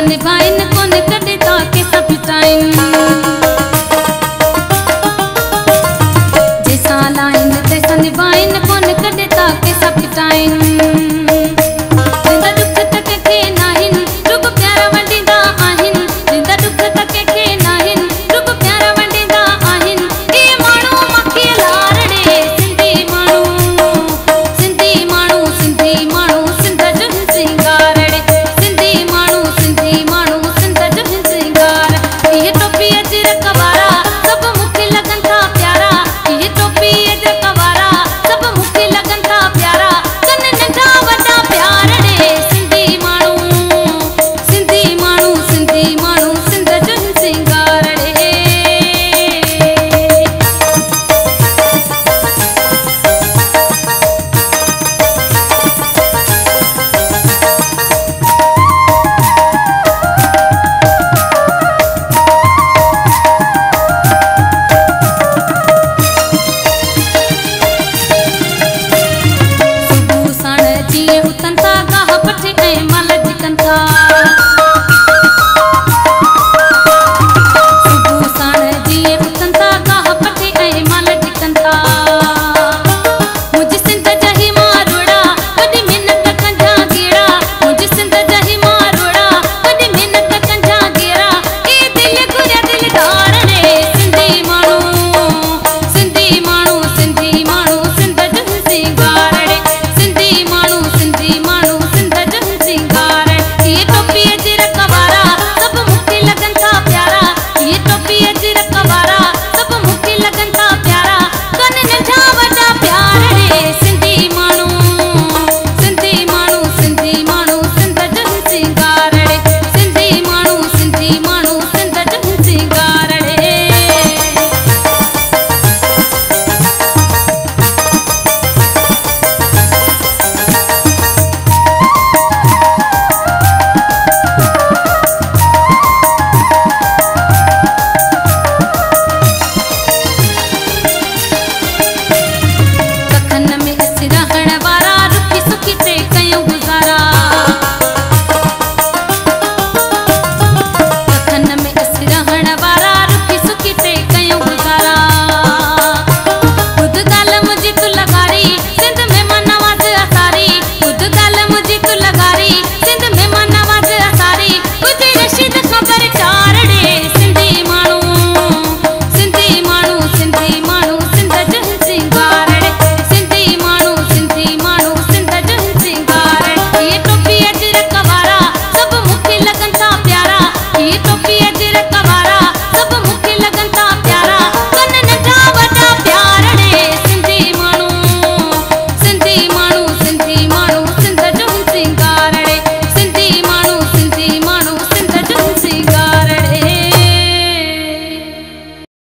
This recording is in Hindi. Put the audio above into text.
निभाइन कोन कॾहिं ताके सभु टाइम जैसा लाइन तैसा निभाइन कोन कॾहिं ताके सभु टाइम जिंदा दुख तक के नाहिन रुग प्यारा वंडींदा आहिन जिंदा दुख तक के नाहिन रुग प्यारा वंडींदा आहिन ए माण्हू मखे लारड़े सिंधी माण्हू सिंध जो सिंगारड़े सिंधी माण्हू सिंध जो सिंगार ये टोपी अजरक वारा सब मुखे लगन था प्यारा ये टोपी अजरक वारा सब मुखे लगन था प्यारा कन नंढा वॾा प्यारड़े सिंधी माण्हू सिंध जो सिंगारड़े सुबह साण जीअं उथनि था